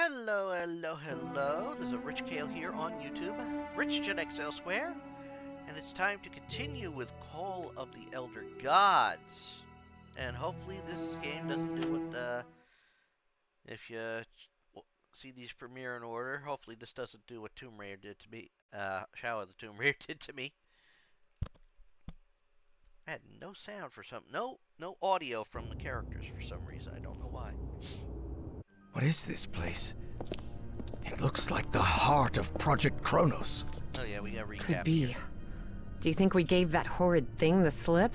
Hello, hello, hello. This is Rich Kale here on YouTube, Rich Gen X elsewhere, and it's time to continue with Call of the Elder Gods. And hopefully this game doesn't do what, if you see these premiere in order, hopefully this doesn't do what Tomb Raider did to me, Shadow of the Tomb Raider did to me. I had no sound for some, no audio from the characters for some reason, I don't know why. What is this place? It looks like the heart of Project Kronos. Oh yeah, we got recap. Could be. Here. Do you think we gave that horrid thing the slip?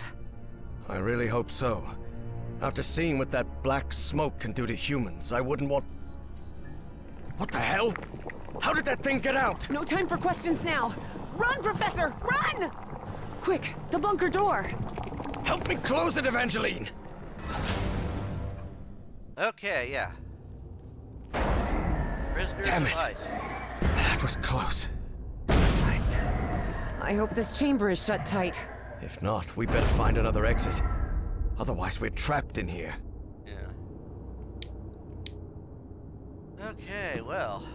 I really hope so. After seeing what that black smoke can do to humans, I wouldn't want... What the hell? How did that thing get out? No time for questions now! Run, Professor! Run! Quick, the bunker door! Help me close it, Evangeline! Okay, yeah. Prisoner's Damn it! device. That was close. Guys, I hope this chamber is shut tight. If not, we better find another exit. Otherwise, we're trapped in here. Yeah. Okay, well.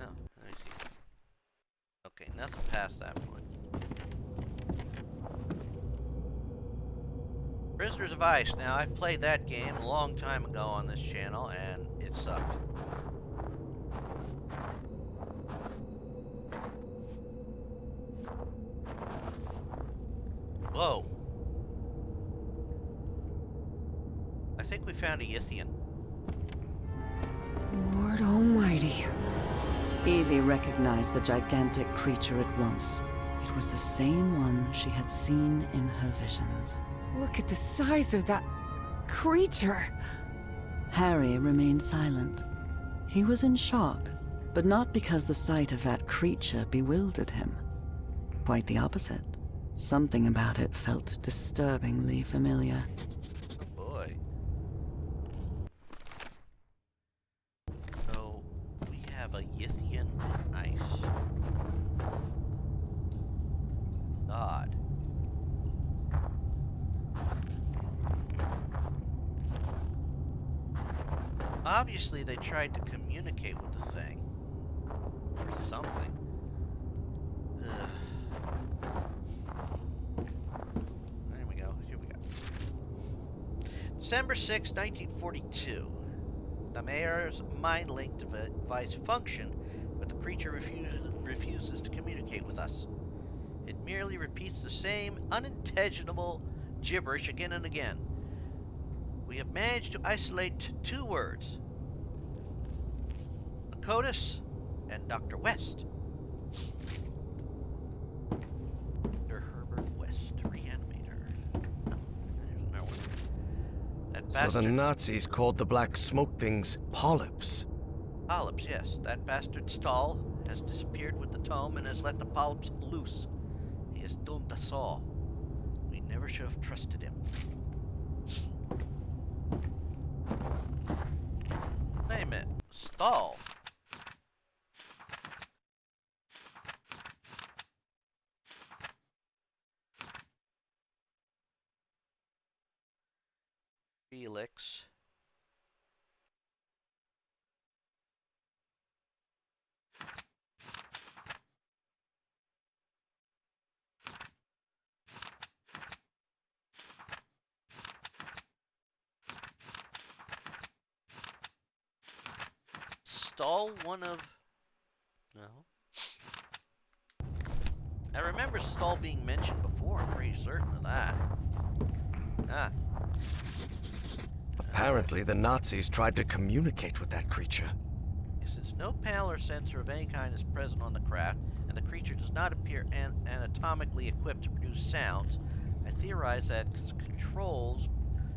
Oh, let me see. Okay, nothing past that point. Prisoners of Ice. Now, I've played that game a long time ago on this channel, and it sucked. Whoa. I think we found a Yithian. Lord Almighty. Evie recognized the gigantic creature at once. It was the same one she had seen in her visions. Look at the size of that creature. Harry remained silent. He was in shock, but not because the sight of that creature bewildered him. Quite the opposite. Something about it felt disturbingly familiar. Oh boy. So, we have a Yithian in ice. God. Obviously, they tried to communicate with the thing. Or something. Ugh. There we go. Here we go. December 6, 1942. The mayor's mind-link device functioned, but the creature refuses to communicate with us. It merely repeats the same unintelligible gibberish again and again. We have managed to isolate two words. Lakotis and Dr. West. Dr. Herbert West, Reanimator. There's another one. That So the bastard... Nazis called the black smoke things polyps. Polyps, yes. That bastard Stahl has disappeared with the tome and has let the polyps loose. He has doomed us all. We never should have trusted him. Wait a minute. Stahl? Felix. Stahl one of... No. I remember Stahl being mentioned before, I'm pretty certain of that. Ah. Apparently, the Nazis tried to communicate with that creature. Since no panel or sensor of any kind is present on the craft, and the creature does not appear anatomically equipped to produce sounds, I theorize that it controls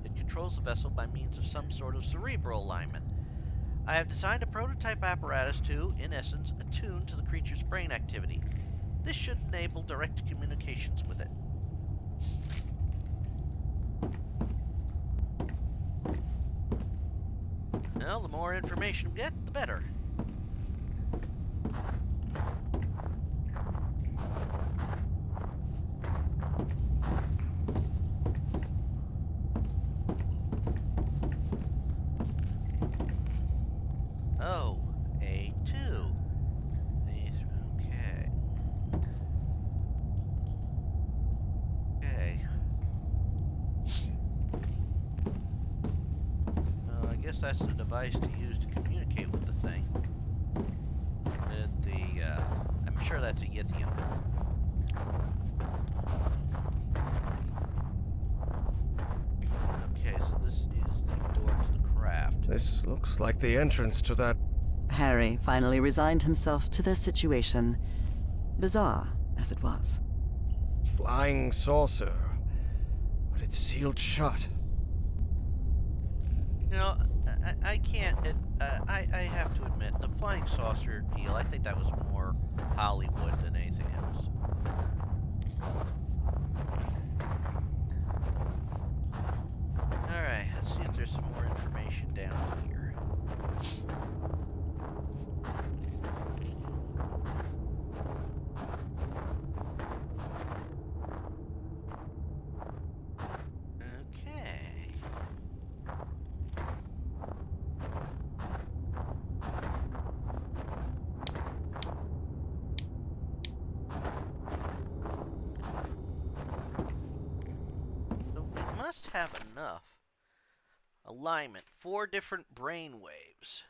the vessel by means of some sort of cerebral alignment. I have designed a prototype apparatus to, in essence, attune to the creature's brain activity. This should enable direct communications with it. Well, the more information we get, the better. that's the device to use to communicate with the thing. I'm sure that's a Yithian. Okay, so this is the door to the craft. This looks like the entrance to that... Harry finally resigned himself to their situation, bizarre as it was. flying saucer. But it's sealed shut. You know, I can't. I have to admit, the flying saucer deal, I think that was more Hollywood than anything else. Alright, let's see if there's some more information down here. Okay. So we must have enough. Alignment, 4 different brain waves.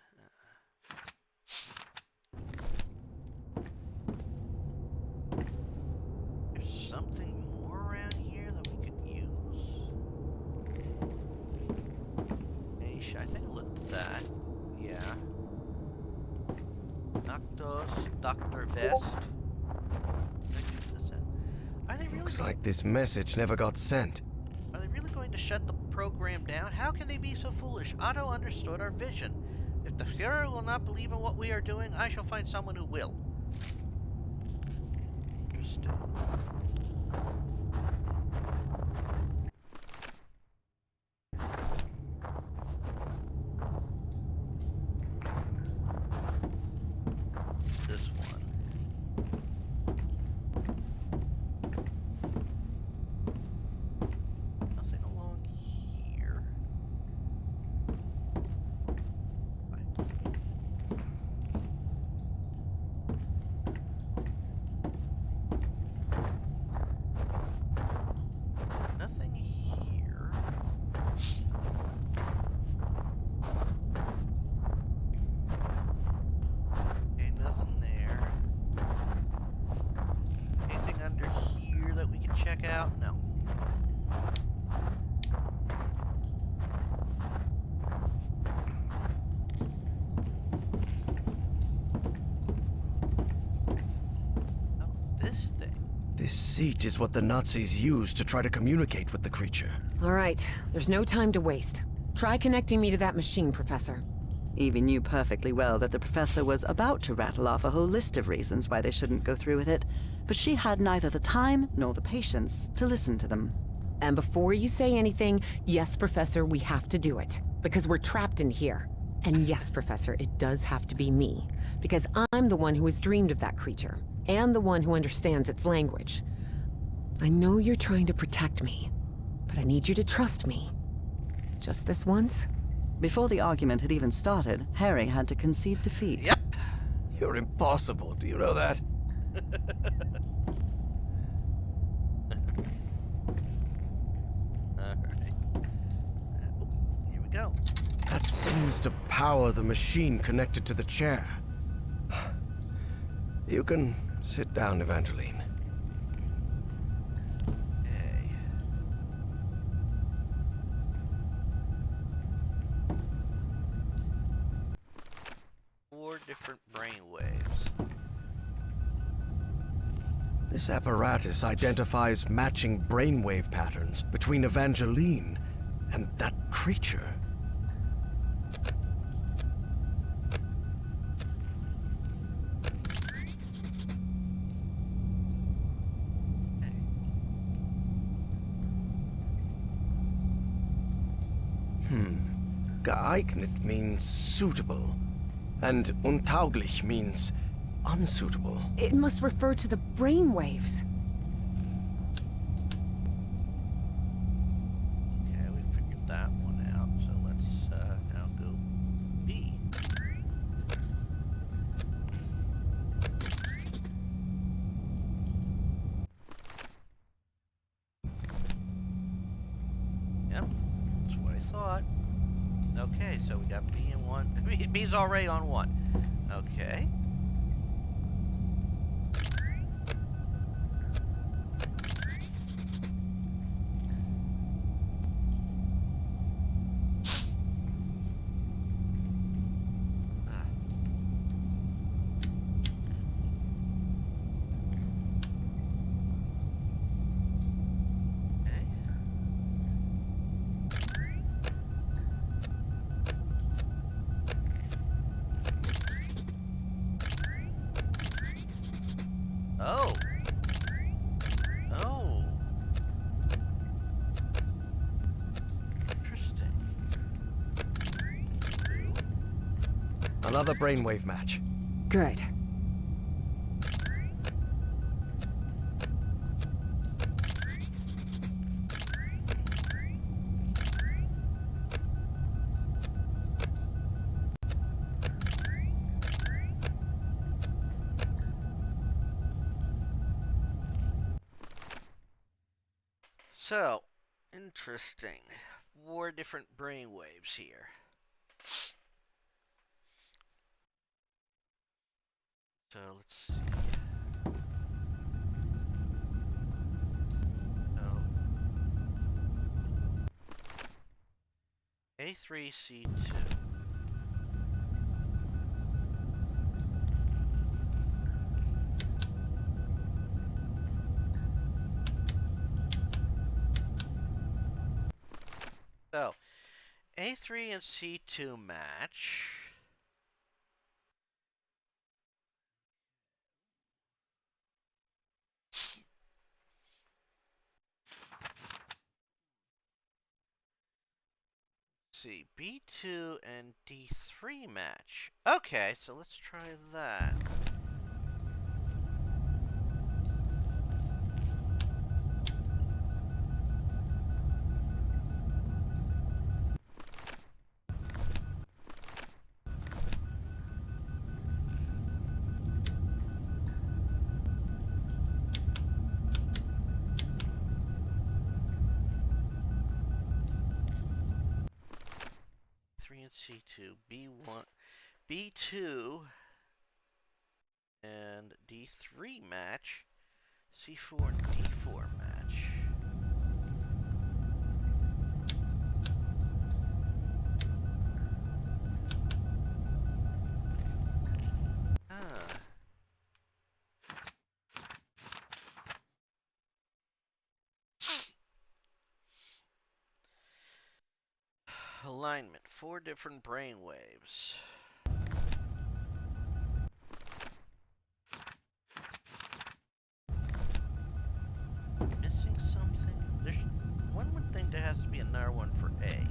There's something more around here that we could use. I think I looked at that. Yeah. Dr. Vest. Are they really Looks like this message never got sent. Are they really going to shut the program down? How can they be so foolish? Otto understood our vision. If the Führer will not believe in what we are doing, I shall find someone who will. Interesting. This one. Nothing along here. Nothing here. Okay, nothing there. Anything under here that we can check out? No. Oh, this thing. This seat is what the Nazis used to try to communicate with the creature. All right, there's no time to waste. Try connecting me to that machine, Professor. Evie knew perfectly well that the professor was about to rattle off a whole list of reasons why they shouldn't go through with it, but she had neither the time nor the patience to listen to them. And before you say anything, yes, Professor, we have to do it. Because we're trapped in here. And yes, Professor, it does have to be me. Because I'm the one who has dreamed of that creature. And the one who understands its language. I know you're trying to protect me, but I need you to trust me. Just this once? Before the argument had even started, Harry had to concede defeat. Yep. You're impossible, do you know that? Alright. Here we go. That seems to power the machine connected to the chair. You can sit down, Evangeline. Okay. Four different brain waves. This apparatus identifies matching brainwave patterns between Evangeline and that creature. Geeignet means suitable, and untauglich means unsuitable. It must refer to the brain waves. Okay, we figured that one out. So let's now go B. Yep, that's what I thought. Okay, so we got B in one. B's already on one. Okay. Oh. Oh. Interesting. Another brainwave match. Good. So, interesting. 4 different brainwaves here. So let's see. So A3C2. So A3 and C2 match. See, B2 and D3 match. Okay, so let's try that. And C2, B1, B2, and D3 match, C4 and D4 match. Alignment, 4 different brain waves. Missing something? There's one would think there has to be another one for A.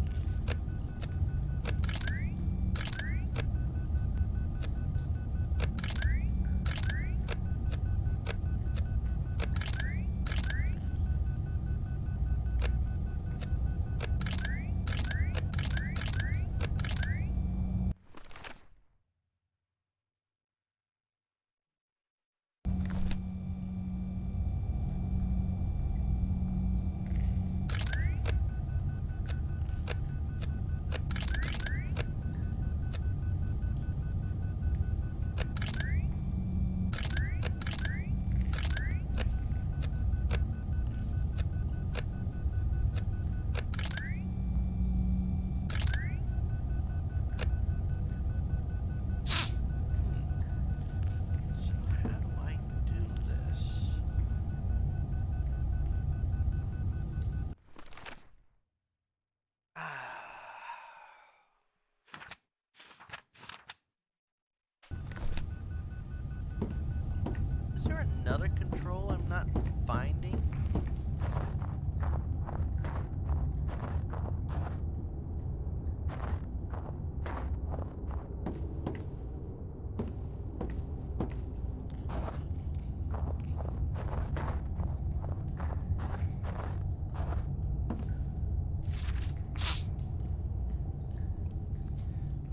Is there another control I'm not finding?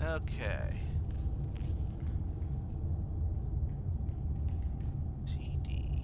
Okay. CD.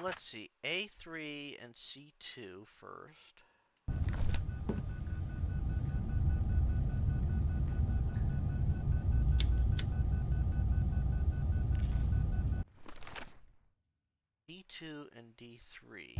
let's see. A3 and C2 first. D2 and D3.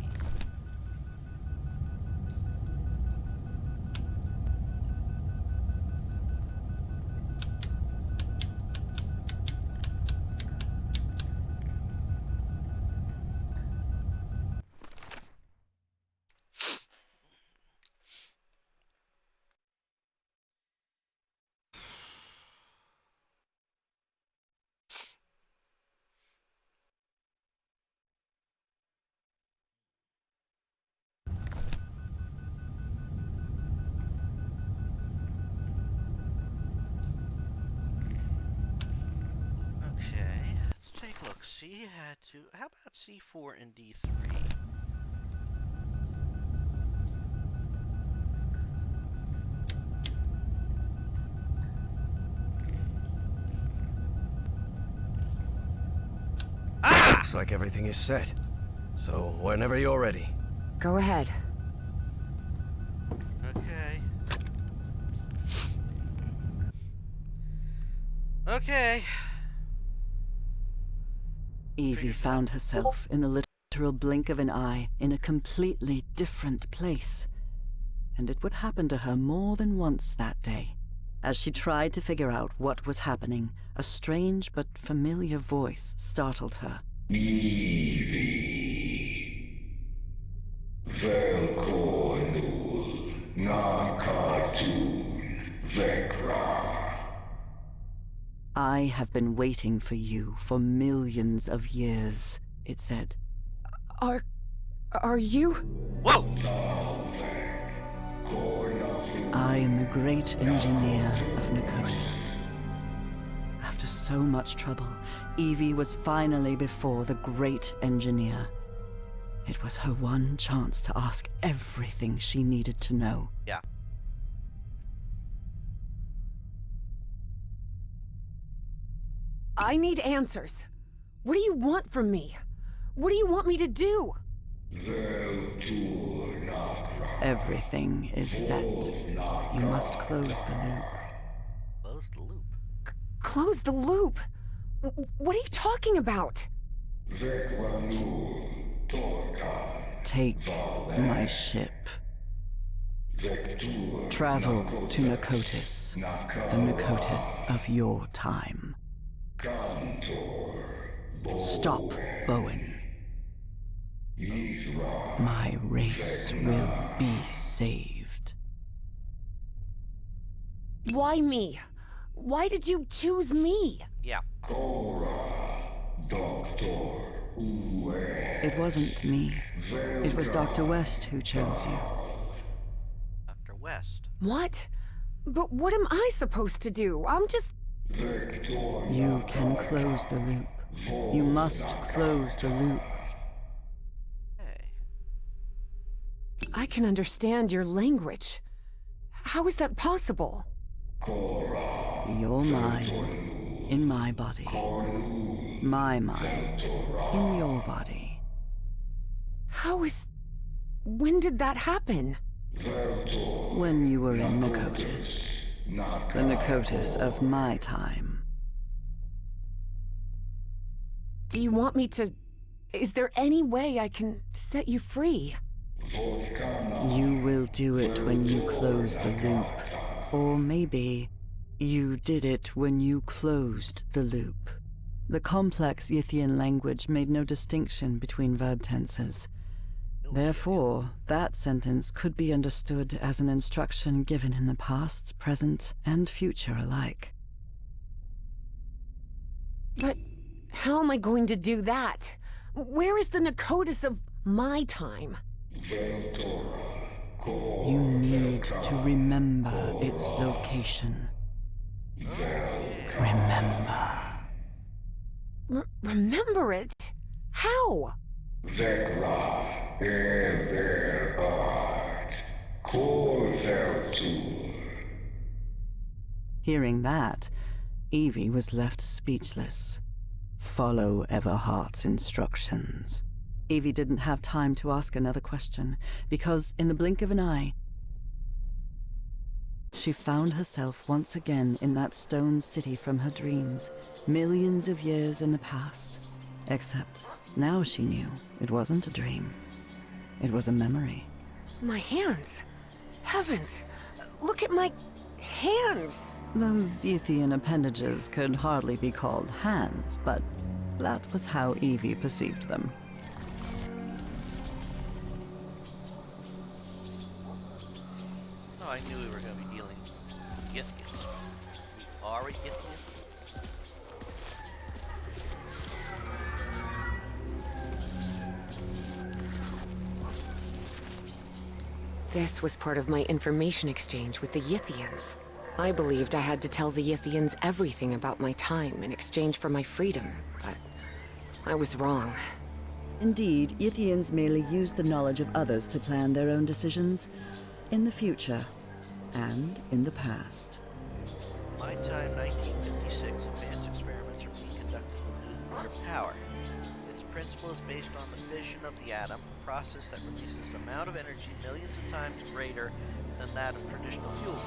Okay, let's take a look. C had to. How about C4 and D3? Looks like everything is set. So, whenever you're ready. Go ahead. Okay. Okay. Evie found herself in the literal blink of an eye in a completely different place. And it would happen to her more than once that day. As she tried to figure out what was happening, a strange but familiar voice startled her. Evie. Velkonul. Na cartoon. Vekra. I have been waiting for you for millions of years, it said. Are you? Whoa! I am the great engineer of Nakotis. After so much trouble, Evie was finally before the great engineer. It was her one chance to ask everything she needed to know. Yeah. I need answers. What do you want from me? What do you want me to do? Everything is set. You must close the loop. Close the loop. Close the loop? What are you talking about? Take my ship. Travel to Nakotis, the Nakotis of your time. Stop, Bowen. My race will be saved. Why me? Why did you choose me? Yeah. It wasn't me. It was Dr. West who chose you. Dr. West. What? But what am I supposed to do? I'm just... You can close the loop. You must close the loop. Hey. I can understand your language. How is that possible? Your mind in my body. My mind in your body. How is... When did that happen? When you were in Nakotis. The Nakotis of my time. Do you want me to... Is there any way I can set you free? You will do it when you close the loop. Or maybe you did it when you closed the loop. The complex Yithian language made no distinction between verb tenses. Therefore, that sentence could be understood as an instruction given in the past, present, and future alike. But how am I going to do that? Where is the Nakotis of my time? You need to remember its location. Remember. Remember it? How? Vekra Everard Korveltur. Hearing that, Evie was left speechless. Follow Everhart's instructions. Evie didn't have time to ask another question, because in the blink of an eye, she found herself once again in that stone city from her dreams, millions of years in the past. Except now she knew it wasn't a dream. It was a memory. My hands! Heavens! Look at my hands! Those Yithian appendages could hardly be called hands, but that was how Evie perceived them. Oh, I knew we were going to be dealing with Yithians. We are a Yithian? This was part of my information exchange with the Yithians. I believed I had to tell the Yithians everything about my time in exchange for my freedom, but I was wrong. Indeed, Yithians merely use the knowledge of others to plan their own decisions, in the future and in the past. My time, 1956, advanced experiments are being conducted with nuclear power. Its principle is based on the fission of the atom, a process that releases an amount of energy millions of times greater than that of traditional fuels.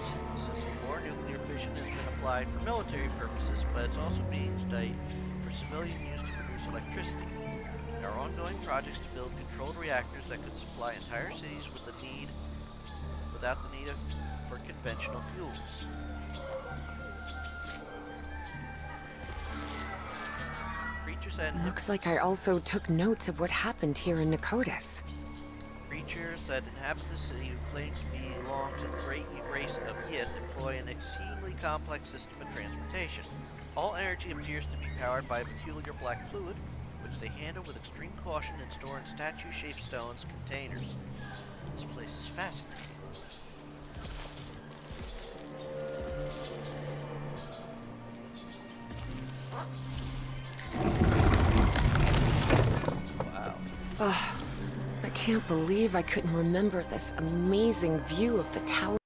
Since more nuclear fission has been applied for military purposes, but it's also being studied for civilian use to produce electricity. There are ongoing projects to build controlled reactors that could supply entire cities without the need for conventional fuels. Creatures that Looks like I also took notes of what happened here in Nicotis. Creatures that inhabit the city who claim to belong to the great race of Yith employ an exceedingly complex system of transportation. All energy appears to be powered by a peculiar black fluid, which they handle with extreme caution and store in statue-shaped stones containers. This place is fascinating. Wow. I can't believe I couldn't remember this amazing view of the towers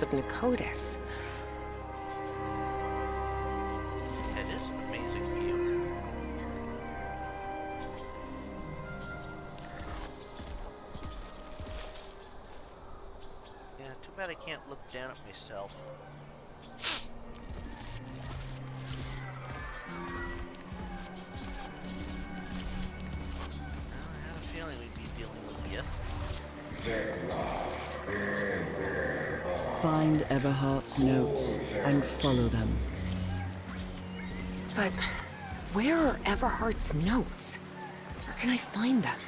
of Nicotis. It is an amazing view. Yeah, too bad I can't look down at myself. I had a feeling we'd be dealing with Yith. Find Everhart's notes and follow them. But where are Everhart's notes? Where can I find them?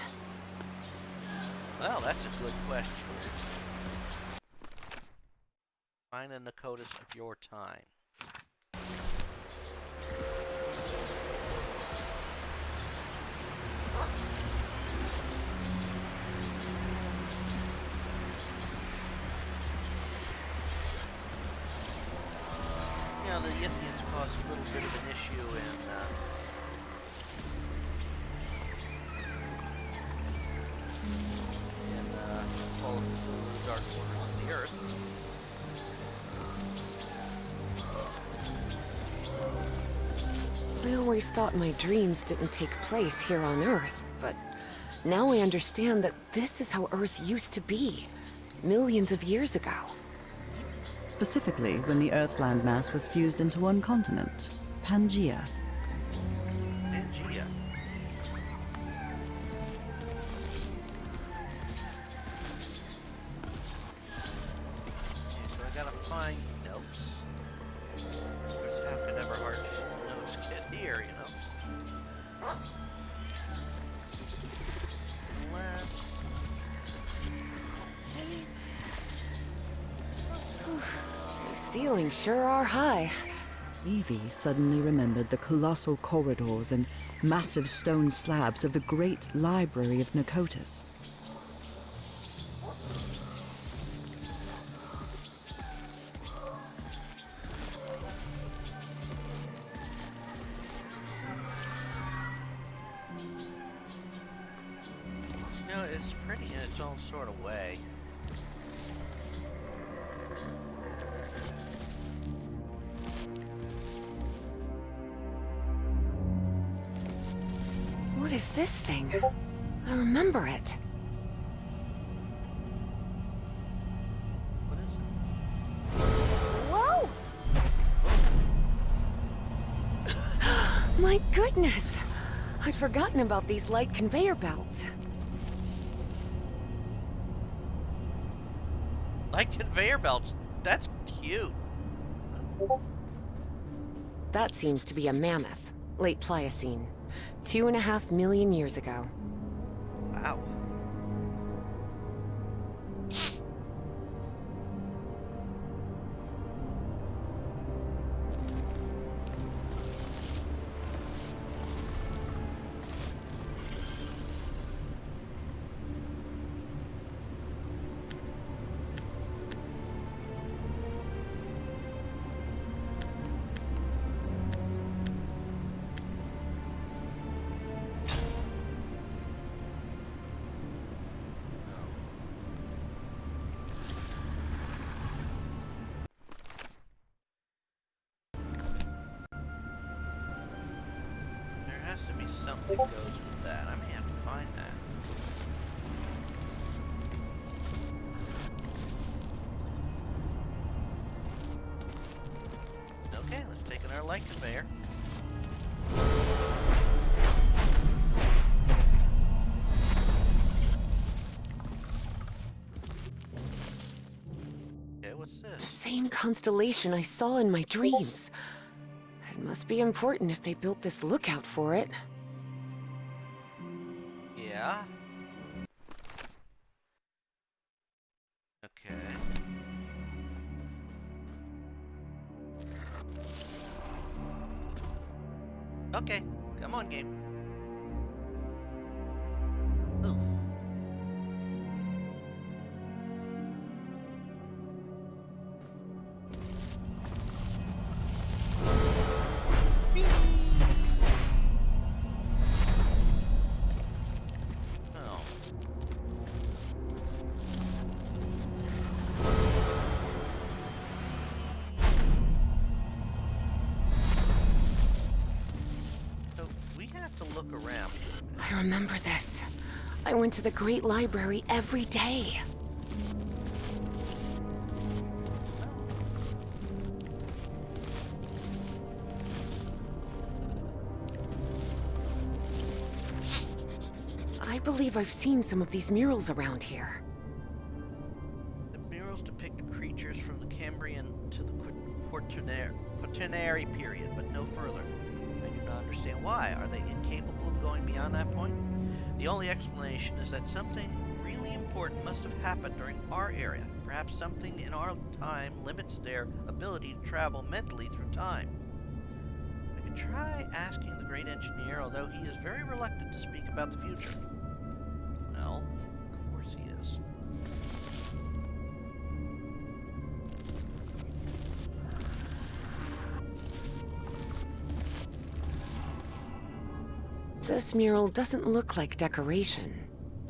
Well, that's a good question. Find the Nicotis of your time. You know, the Yithians caused a little bit of an issue in all of the dark corners of the Earth. I always thought my dreams didn't take place here on Earth, but now I understand that this is how Earth used to be, millions of years ago. Specifically, when the Earth's landmass was fused into one continent, Pangaea. Pangea. Okay, so I gotta find notes. Which how could Everhart notes get here, you know? Left. The ceilings sure are high. Evie suddenly remembered the colossal corridors and massive stone slabs of the great library of Nicotis. You know, it's pretty in its own sort of way. What is this thing? I remember it. What is Whoa! My goodness! I'd forgotten about these light conveyor belts. it? Like conveyor belts. That's cute. That seems to be a mammoth. Late Pliocene. 2.5 million years ago. Wow. There has to be something goes with that. I may have to find that. Okay, let's take another light conveyor. Okay, what's The this? same constellation I saw in my dreams. It must be important if they built this lookout for it. Yeah. Okay. Okay, come on, game. Ooh. Oh. So we have to look around. I remember this. I went to the Great Library every day. I believe I've seen some of these murals around here. The murals depict creatures from the Cambrian to the Quaternary period, but no further. I do not understand why. Are they incapable of going beyond that point? The only explanation is that something really important must have happened during our area. Perhaps something in our time limits their ability to travel mentally through time. I could try asking the great engineer, although he is very reluctant to speak about the future. Well, of course he is. This mural doesn't look like decoration,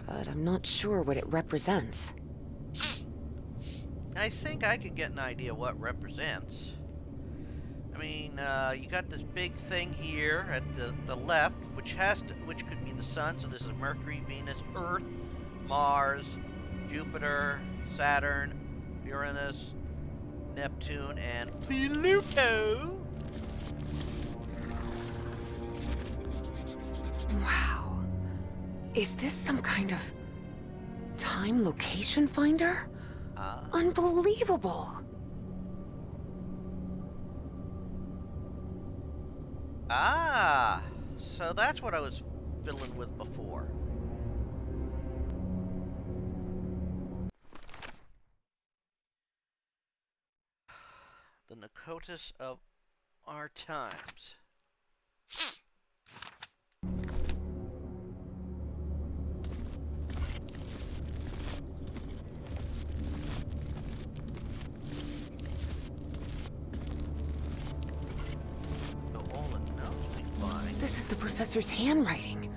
but I'm not sure what it represents. I think I can get an idea what represents. I mean, you got this big thing here at the left, which could be the sun. So this is Mercury, Venus, Earth, Mars, Jupiter, Saturn, Uranus, Neptune, and Pluto. Wow. Is this some kind of time location finder? Unbelievable! Ah, so that's what I was fiddling with before. The Nakotas of our times. This is the professor's handwriting.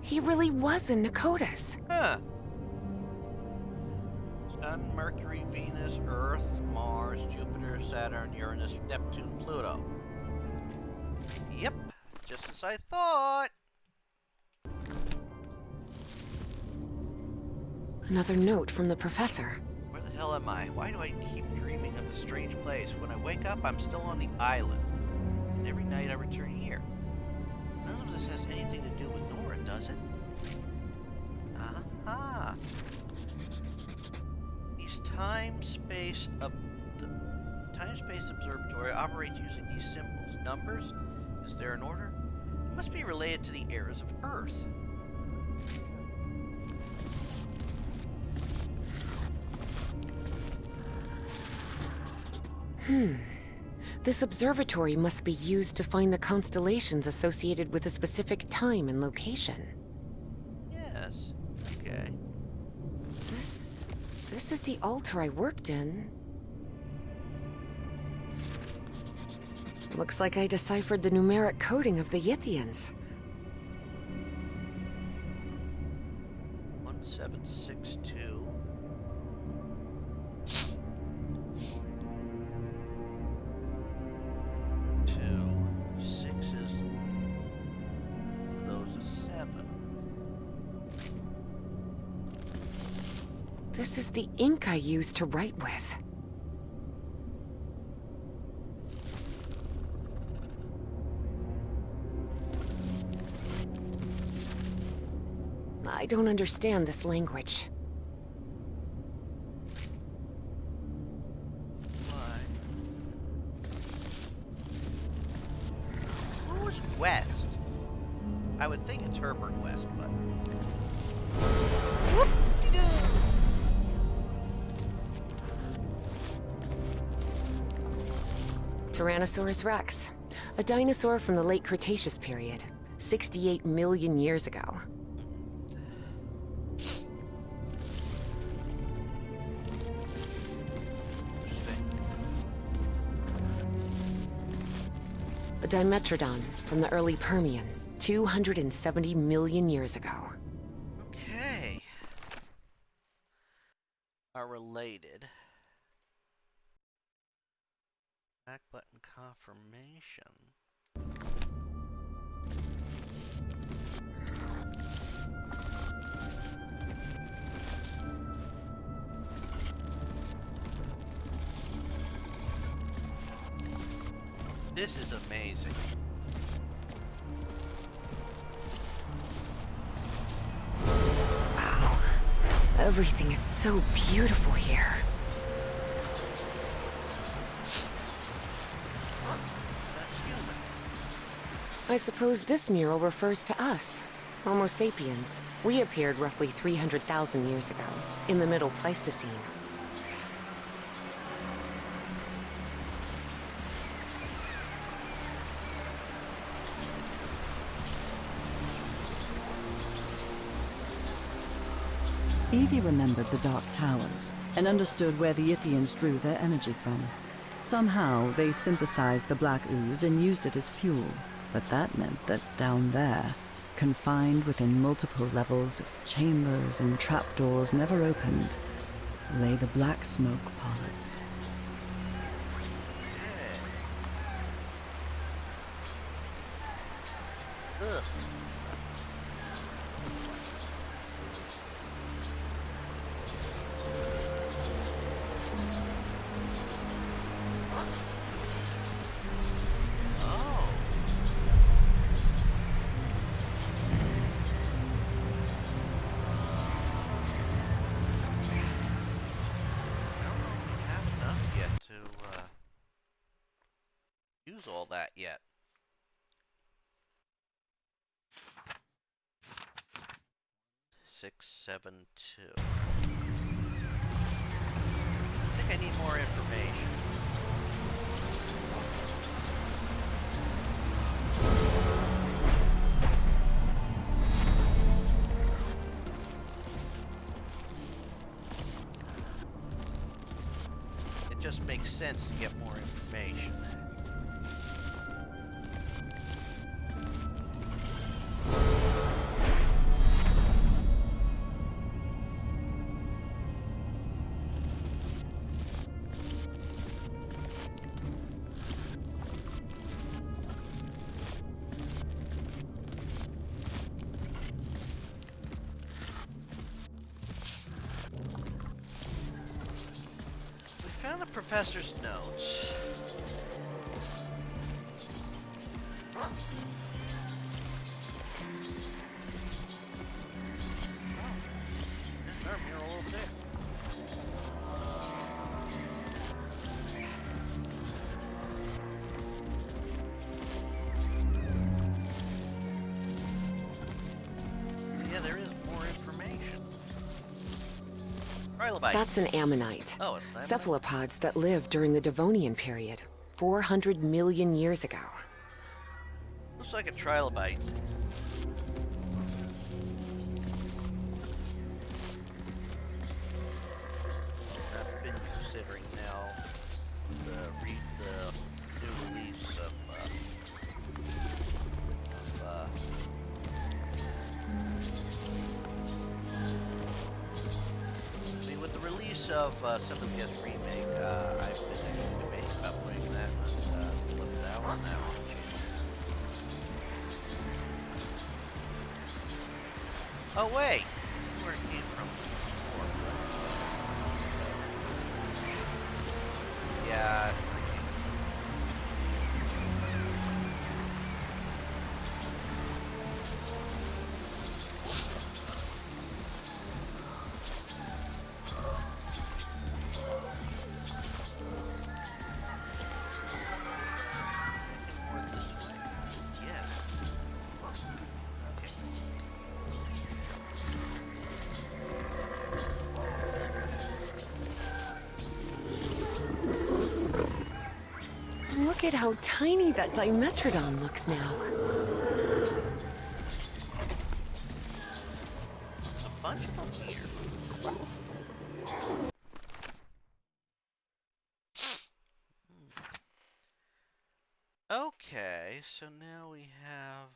He really was in Nakotas. Huh. Sun, Mercury, Venus, Earth, Mars, Jupiter, Saturn, Uranus, Neptune, Pluto. Yep, just as I thought. Another note from the professor. Where the hell am I? Why do I keep dreaming of this strange place? When I wake up, I'm still on the island. And every night I return here. None of this has anything to do with Nora, does it? Aha! These time-space observatory operates using these symbols. Numbers? Is there an order? It must be related to the eras of Earth. This observatory must be used to find the constellations associated with a specific time and location. Yes. Okay. This is the altar I worked in. Looks like I deciphered the numeric coding of the Yithians. 1762. This is the ink I used to write with. I don't understand this language. Why? Who was West? I would think it's Herbert West, but... Tyrannosaurus rex, a dinosaur from the late Cretaceous period, 68 million years ago. A Dimetrodon from the early Permian, 270 million years ago. Okay. Are related. Back button confirmation. This is amazing. Wow. Everything is so beautiful here. I suppose this mural refers to us, Homo sapiens. We appeared roughly 300,000 years ago, in the Middle Pleistocene. Evie remembered the Dark Towers and understood where the Yithians drew their energy from. Somehow, they synthesized the black ooze and used it as fuel. But that meant that down there, confined within multiple levels of chambers and trapdoors never opened, lay the black smoke polyps. Ugh. Use all that yet. Six, 7, 2. I think I need more information. It just makes sense to get more information. Found the professor's notes. There's our mural over there. Yeah, there is more information. Trilobite. That's an ammonite. Oh, it's an ammonite? Cephalopods that lived during the Devonian period, 400 million years ago. Looks like a trilobite. I've been considering now read the new release of I mean, with the release of some of the Yith remake, I've been actually debating about putting that on, looked out on that one. Oh wait, where it came from before. Yeah. More this way. Yes. Okay. Look at how tiny that Dimetrodon looks now. A bunch of them here. Okay, so now we have...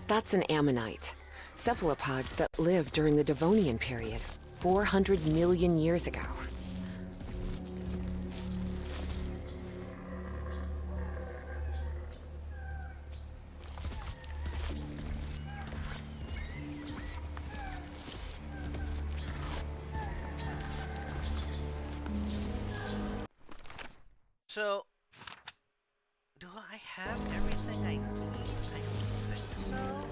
That's an ammonite. Cephalopods that lived during the Devonian period, 400 million years ago. So, do I have everything I need? I don't think so.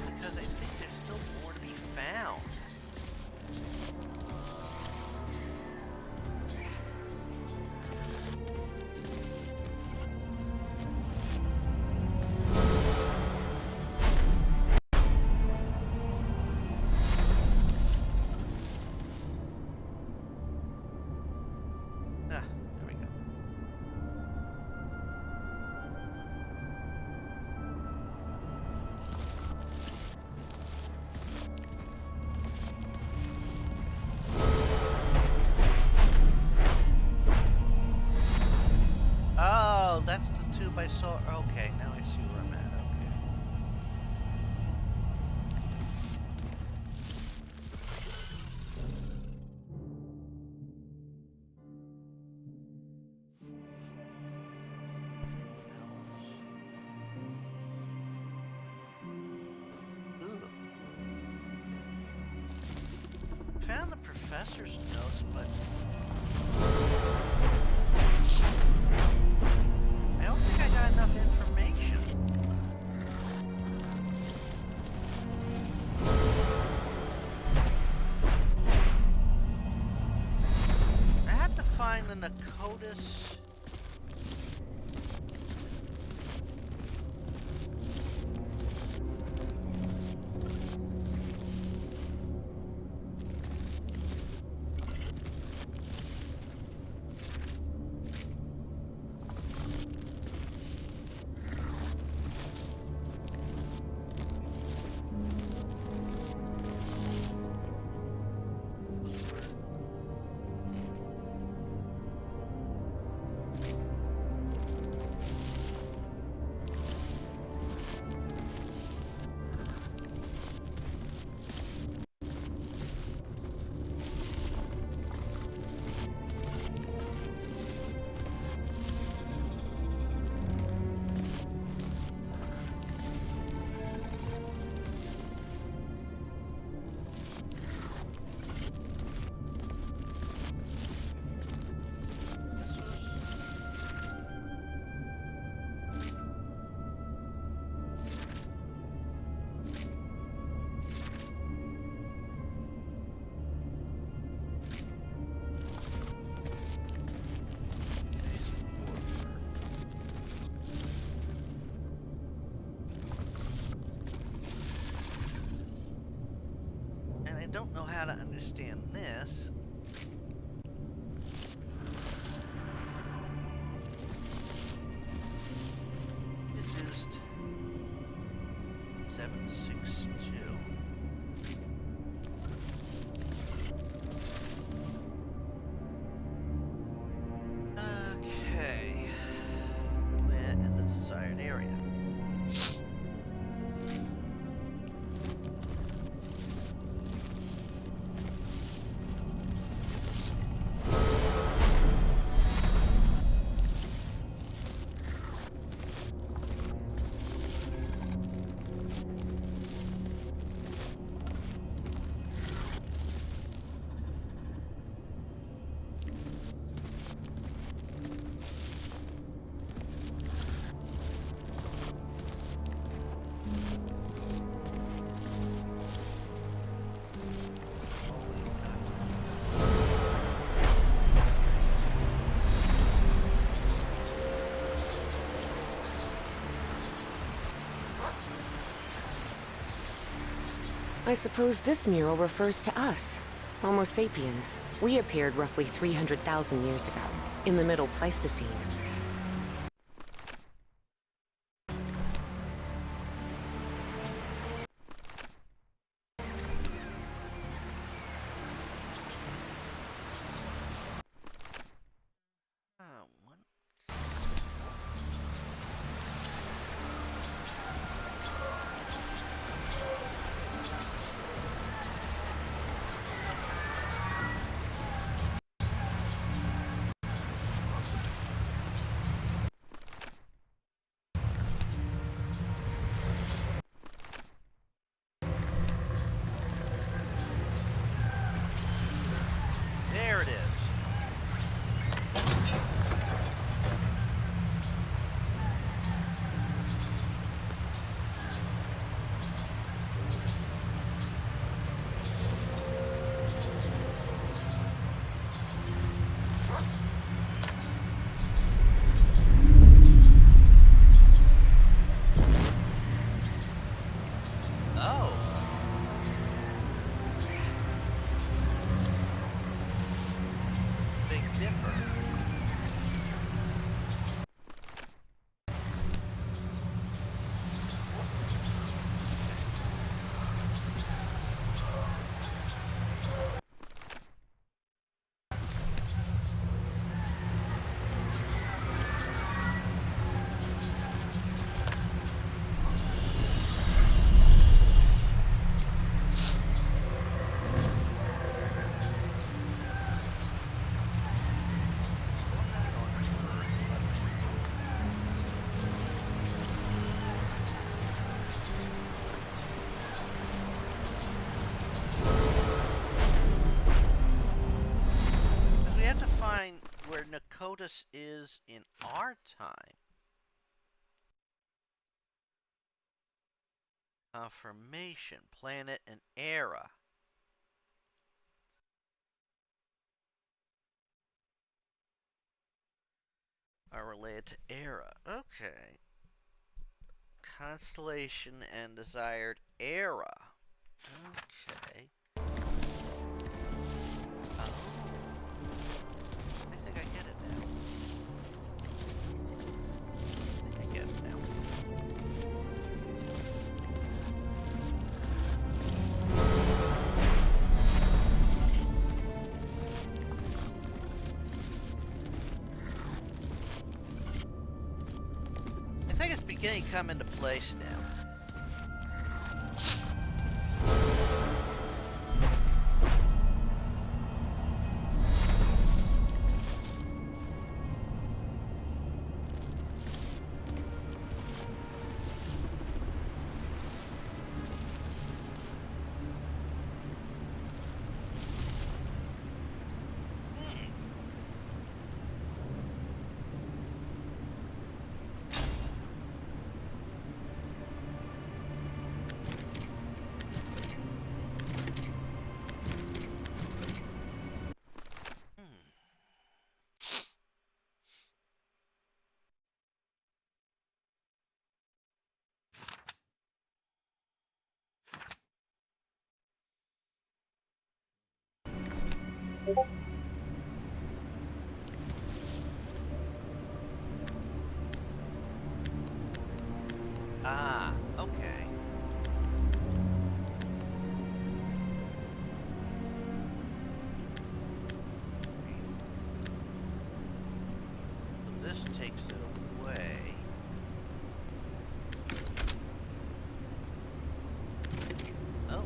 Because I think there's still more to be found. Ah, there we go. Oh, that's the tube I saw. Okay, now I see where I'm at. Okay. Ooh. Found the professor's notes, but I don't think I got enough information. I had to find the Nakotis. don't know how to understand this. Deduced 762. Okay. Plant in the desired area. I suppose this mural refers to us, Homo sapiens. We appeared roughly 300,000 years ago, in the Middle Pleistocene. There it is. Oh. Big Dipper. We have to find where Nakotis is in our time. Confirmation, planet, and era are related to era. Okay. Constellation and desired era. Okay. Oh. I think I get it now. I get it now. I think it's beginning to come into place now. Ah, okay. So this takes it away. Oh.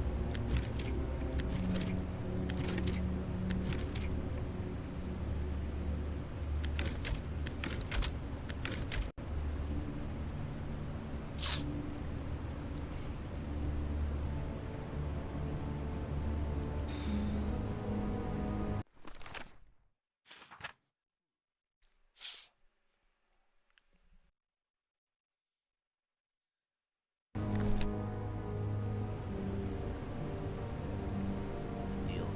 Deal.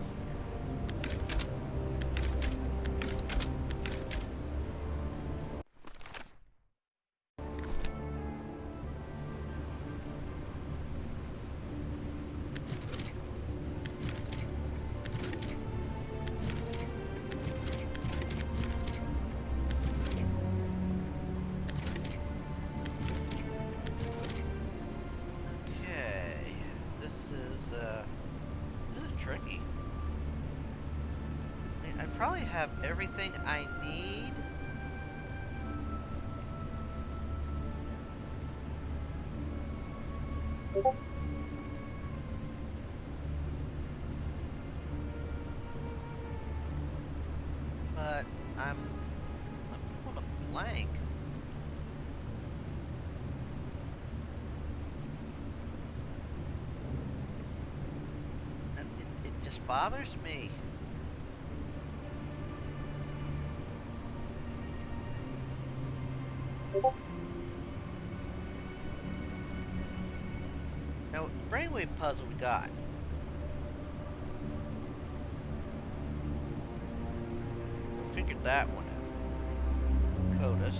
Okay. This is tricky. I probably have everything I need. But I'm pulling a blank. And it just bothers me. Now, brainwave puzzle we got. We figured that one out. CODIS.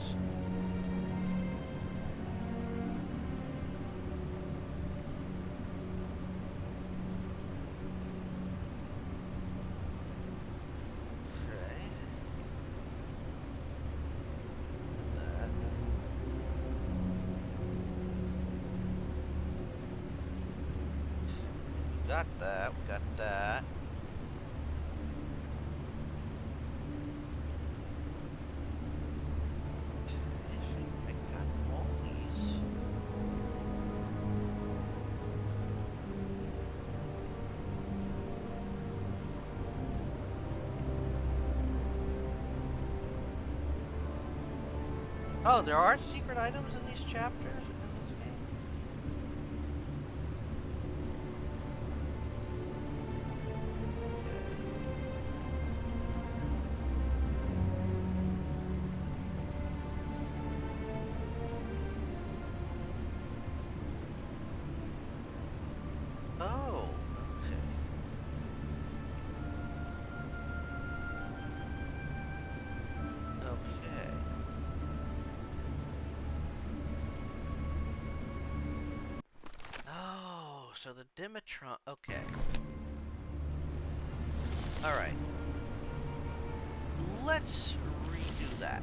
Okay. That. We got that. We got that. I got all these. Oh, there are secret items in these chapters in this game? Oh, okay. Okay. Oh, so the Dimitron. Okay. Alright. Let's redo that.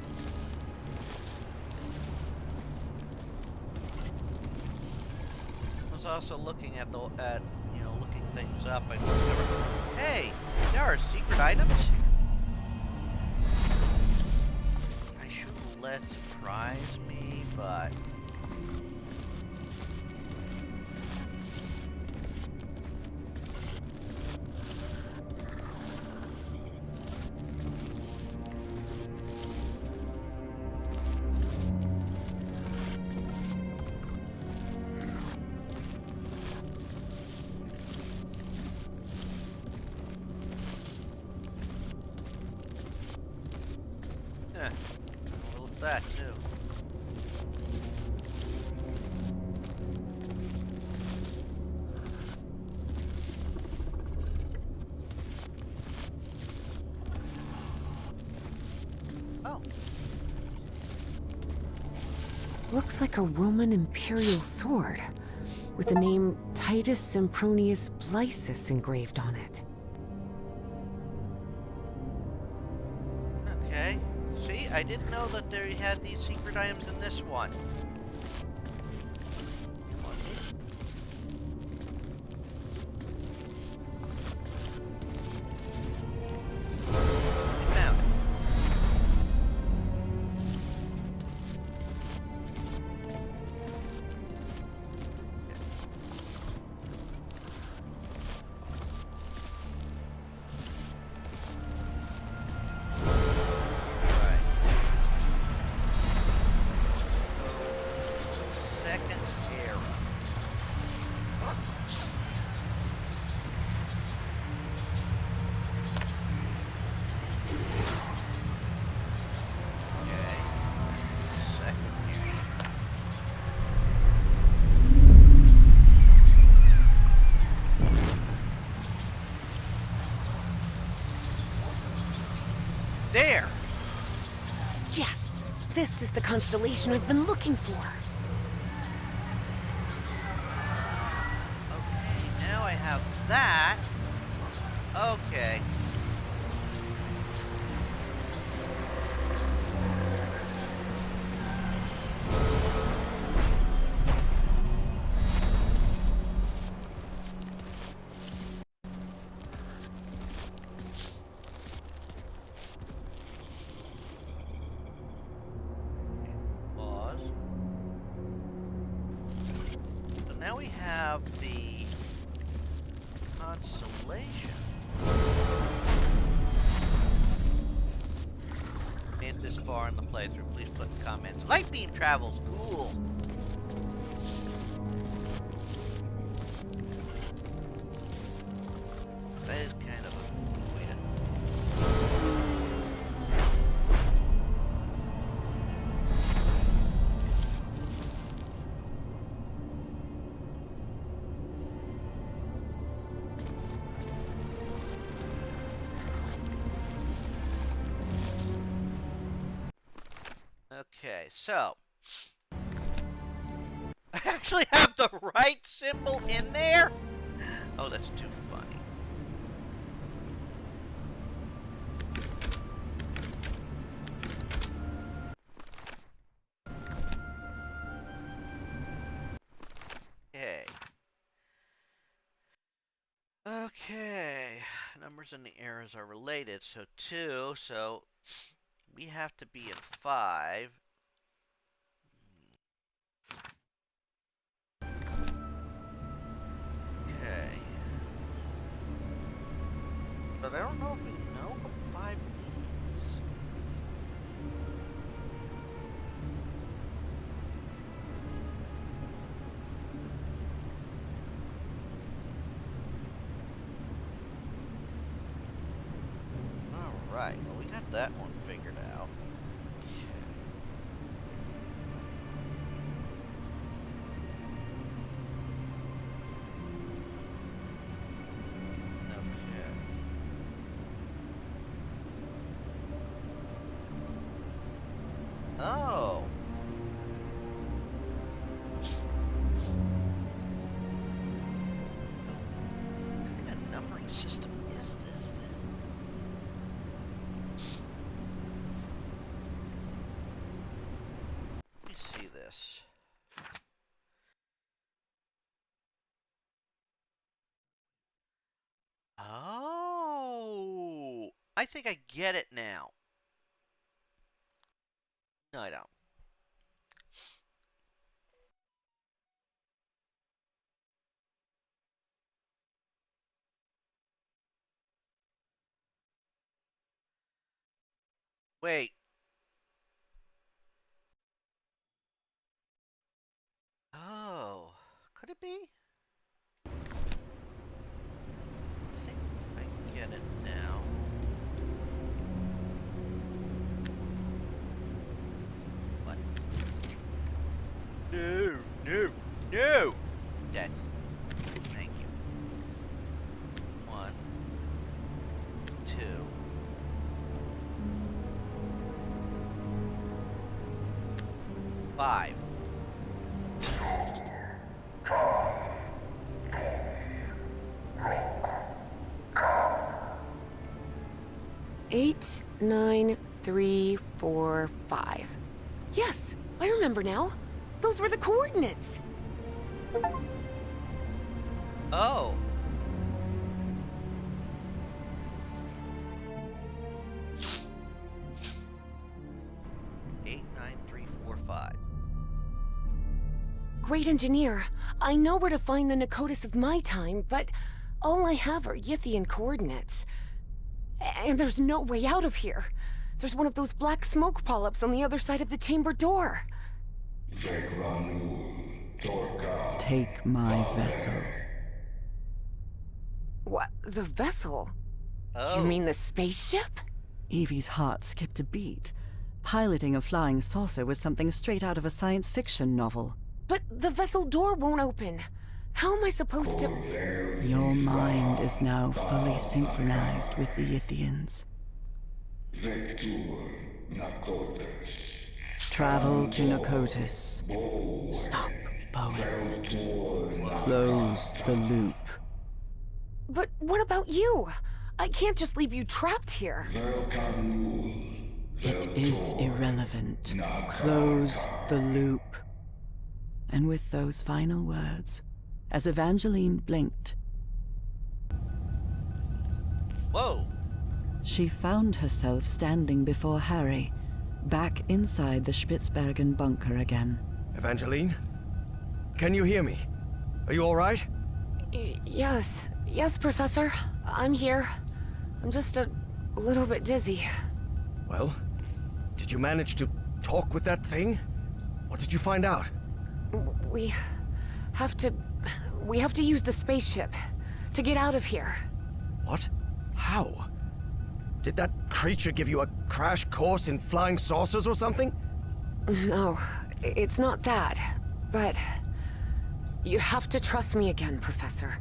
I was also looking at looking things up. I discovered, hey, there are secret items. I shouldn't let it surprise me, but yeah, a little that too. Oh. Looks like a Roman imperial sword, with the name Titus Sempronius Blysus engraved on it. I didn't know that they had these secret items in this one. Come on, dude. Found it. Right. Second era. Okay. Second era. There! Yes! This is the constellation I've been looking for. Okay, now I have that. Okay. Pause. So now we have the constellation. Made this far in the playthrough, please put in comments. Light beam travels, cool. That is kind of a cool way to... Okay, so I actually have the right symbol in there? Oh, that's too funny. Okay. Okay. Numbers and the errors are related, so 2, so we have to be in 5. Okay. But I don't know if we know what 5 means. Alright, well we got that one figured out. Okay. Oh. What kind of numbering system is this then? Let me see this. Oh, I think I get it now. No, I don't. Wait. Oh, could it be? Let's see if I can get it now. What? No, no, no! Dead. Thank you. 1, 2. 5. Eight, 9, 3, 4, 5. Yes, I remember now. Those were the coordinates. Oh. Eight, 9, 3, 4, 5. Great engineer. I know where to find the Nakotis of my time, but all I have are Yithian coordinates. And there's no way out of here. There's one of those black smoke polyps on the other side of the chamber door. Vekranul, Torka. Take my vessel. What? The vessel? Oh. You mean the spaceship? Evie's heart skipped a beat. Piloting a flying saucer was something straight out of a science fiction novel. But the vessel door won't open. How am I supposed to... Your mind is now fully synchronized with the Yithians. Vectur, Nakotas. Travel to Nakotis. Stop, Bowen. Close the loop. But what about you? I can't just leave you trapped here. Velkanul. It is irrelevant. Close the loop. And with those final words, as Evangeline blinked, Whoa. she found herself standing before Harry, back inside the Spitzbergen bunker again. Evangeline? Can you hear me? Are you all right? Yes, Professor. I'm here. I'm just a little bit dizzy. Well, did you manage to talk with that thing? What did you find out? We have to use the spaceship to get out of here. What? How? Did that creature give you a crash course in flying saucers or something? No, it's not that. But you have to trust me again, Professor.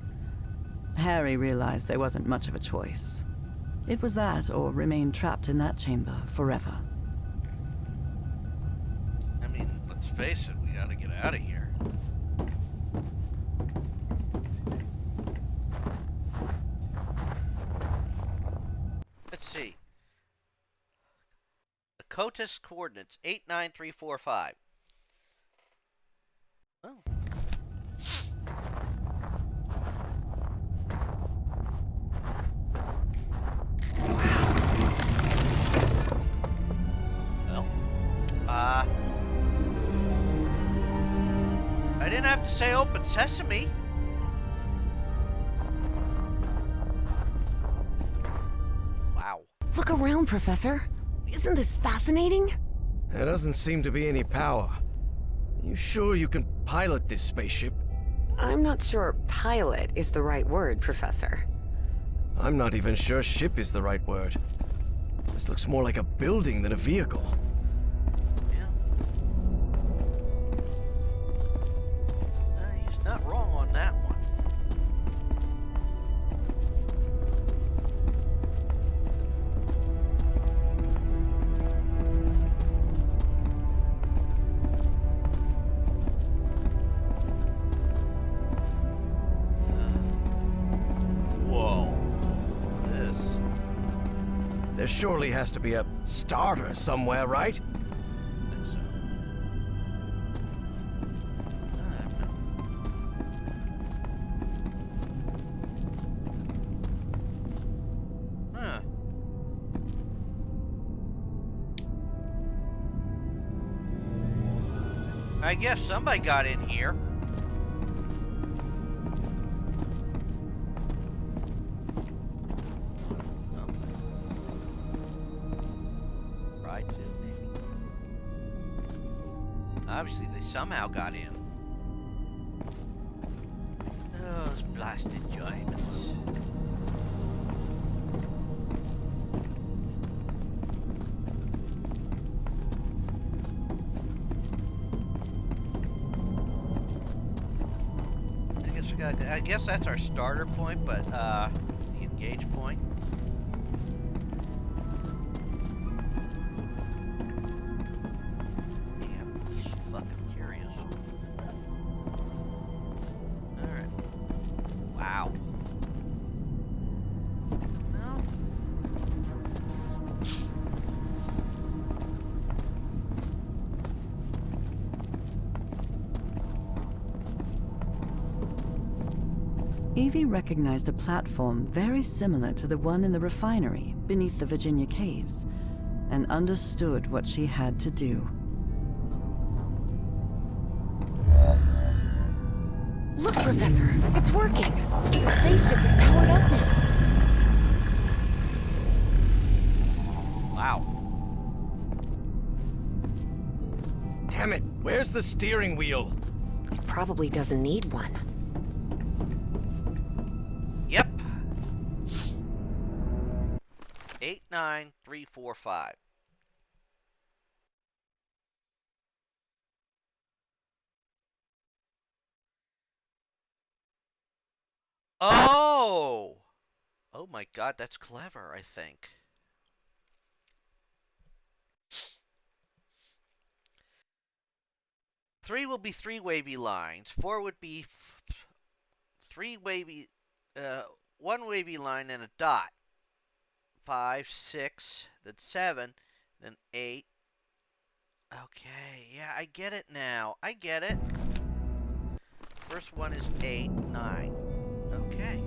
Harry realized there wasn't much of a choice. It was that or remain trapped in that chamber forever. I mean, let's face it, we gotta get out of here. Let's see. The COTIS coordinates 89345. Oh. Well, I didn't have to say open sesame. Wow. Look around, Professor. Isn't this fascinating? There doesn't seem to be any power. You sure you can pilot this spaceship? I'm not sure pilot is the right word, Professor. I'm not even sure ship is the right word. This looks more like a building than a vehicle. Yeah. He's not wrong on that one. Whoa. This. There surely has to be a starter somewhere, right? I think so. Huh. I guess somebody got in here. Tried to, maybe. Obviously, they somehow got in. Those blasted giants. I guess that's our starter point, but the engage point. Damn, this is fucking curious. Alright. Wow. Well. Evie recognized a platform very similar to the one in the refinery beneath the Virginia caves, and understood what she had to do. Look, Professor, it's working. The spaceship is powered up now. Wow. Damn it, where's the steering wheel? It probably doesn't need one. Yep. 89345. Oh! Oh my god, that's clever, I think. Three will be three wavy lines. Four would be three wavy, one wavy line and a dot. 5, 6, then 7, then 8. Okay, yeah, I get it now. I get it. First one is 8, 9. Okay.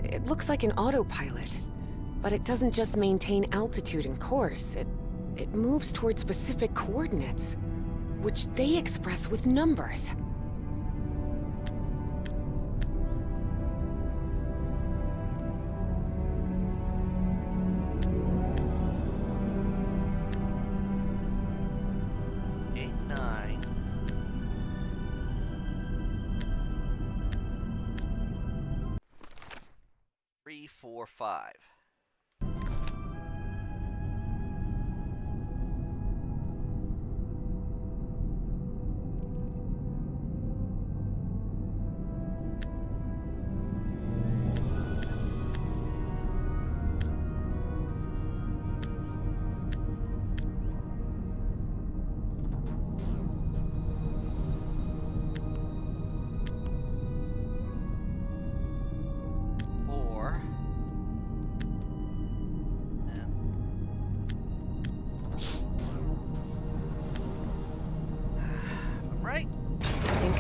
It looks like an autopilot, but it doesn't just maintain altitude and course. It moves toward specific coordinates, which they express with numbers. Three, 4, 5.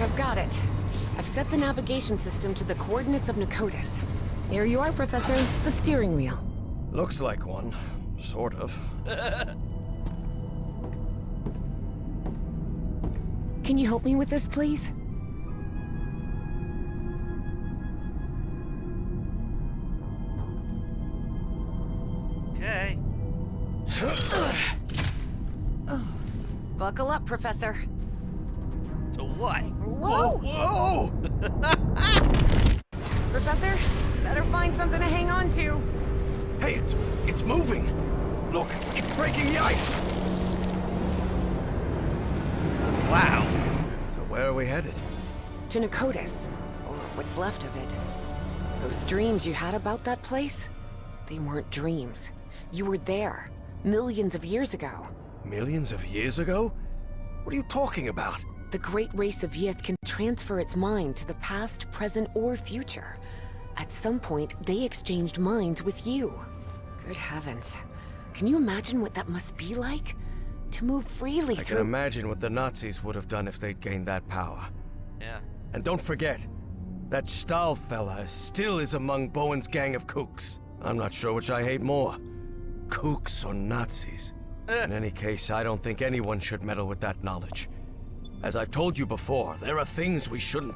I've got it. I've set the navigation system to the coordinates of Nakotis. Here you are, Professor. The steering wheel. Looks like one. Sort of. Can you help me with this, please? Okay. Buckle up, Professor. To what? Whoa! Whoa! Professor, better find something to hang on to. Hey, it's moving! Look, it's breaking the ice! Wow. So where are we headed? To Nakotis, or what's left of it. Those dreams you had about that place? They weren't dreams. You were there, millions of years ago. Millions of years ago? What are you talking about? The great race of Yith can transfer its mind to the past, present, or future. At some point, they exchanged minds with you. Good heavens. Can you imagine what that must be like? To move freely I through... can imagine what the Nazis would have done if they'd gained that power. Yeah. And don't forget, that Stahl fella still is among Bowen's gang of kooks. I'm not sure which I hate more. Kooks or Nazis. In any case, I don't think anyone should meddle with that knowledge. As I've told you before, there are things we shouldn't...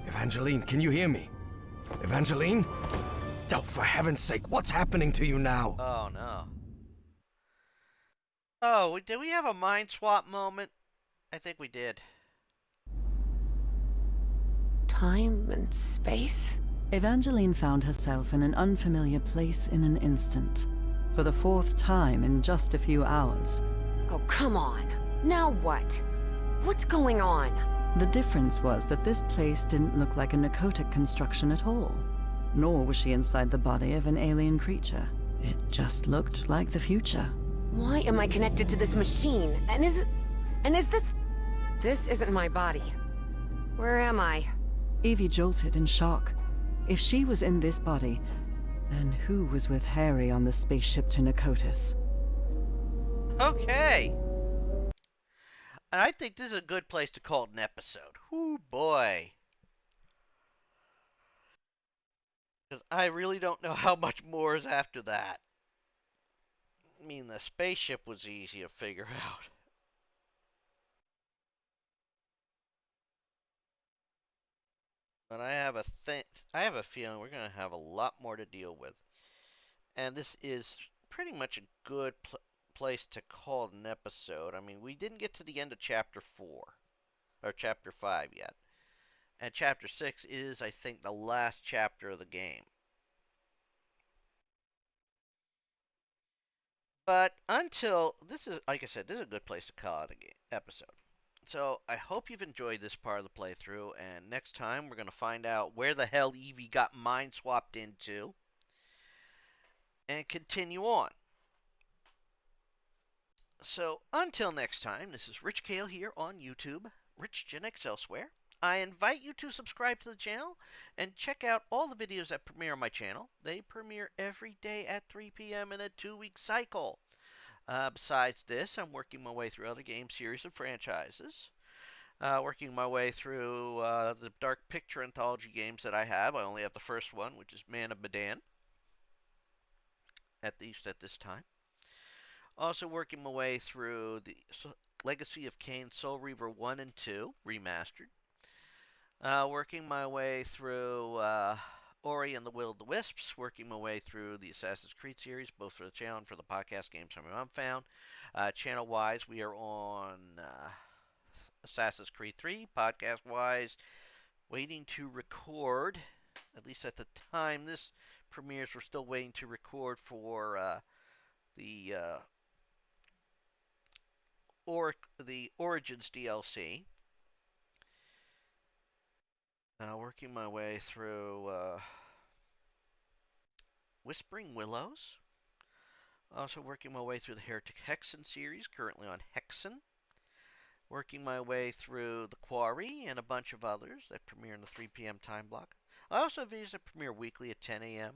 Evangeline, can you hear me? Evangeline? Oh, for heaven's sake, what's happening to you now? Oh, no. Oh, did we have a mind swap moment? I think we did. Time and space? Evangeline found herself in an unfamiliar place in an instant. For the fourth time in just a few hours. Oh, come on. Now what? What's going on? The difference was that this place didn't look like a Nakotic construction at all. Nor was she inside the body of an alien creature. It just looked like the future. Why am I connected to this machine? And is this... This isn't my body. Where am I? Evie jolted in shock. If she was in this body, then who was with Harry on the spaceship to Nakotis? Okay. And I think this is a good place to call it an episode. Whoo, boy. Because I really don't know how much more is after that. I mean, the spaceship was easy to figure out. But I have a feeling we're going to have a lot more to deal with. And this is pretty much a good place to call it an episode. I mean, we didn't get to the end of chapter 4 or chapter 5 yet. And chapter 6 is, I think, the last chapter of the game. But until this is, like I said, this is a good place to call it an episode. So I hope you've enjoyed this part of the playthrough, and next time we're going to find out where the hell Evie got mind swapped into, and continue on. So until next time, this is Rich Kale here on YouTube, Rich Gen X elsewhere. I invite you to subscribe to the channel and check out all the videos that premiere on my channel. They premiere every day at 3 p.m. in a 2-week cycle. Besides this, I'm working my way through other game series and franchises. Working my way through the Dark Picture anthology games that I have. I only have the first one, which is Man of Medan, at least at this time. Also working my way through the Legacy of Kain Soul Reaver 1 and 2, remastered. Working my way through Ori and the Will of the Wisps, working my way through the Assassin's Creed series, both for the channel and for the podcast Games From Your Unfound. Channel-wise, we are on Assassin's Creed 3. Podcast-wise, waiting to record, at least at the time this premieres, we're still waiting to record for the Origins DLC. Working my way through Whispering Willows. Also working my way through the Heretic Hexen series, currently on Hexen. Working my way through The Quarry and a bunch of others that premiere in the 3 p.m. time block. I also have videos that premiere weekly at 10 a.m.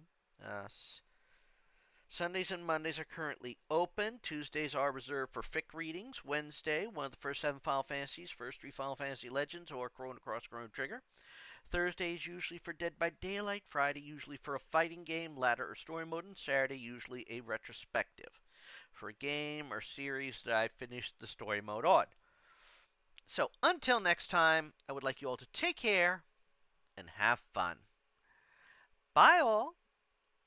Sundays and Mondays are currently open. Tuesdays are reserved for fic readings. Wednesday, one of the first 7 Final Fantasies, first 3 Final Fantasy Legends, or Chrono Cross Chrono Trigger. Thursdays usually for Dead by Daylight. Friday usually for a fighting game, ladder or story mode, and Saturday usually a retrospective for a game or series that I've finished the story mode on. So until next time, I would like you all to take care and have fun. Bye all.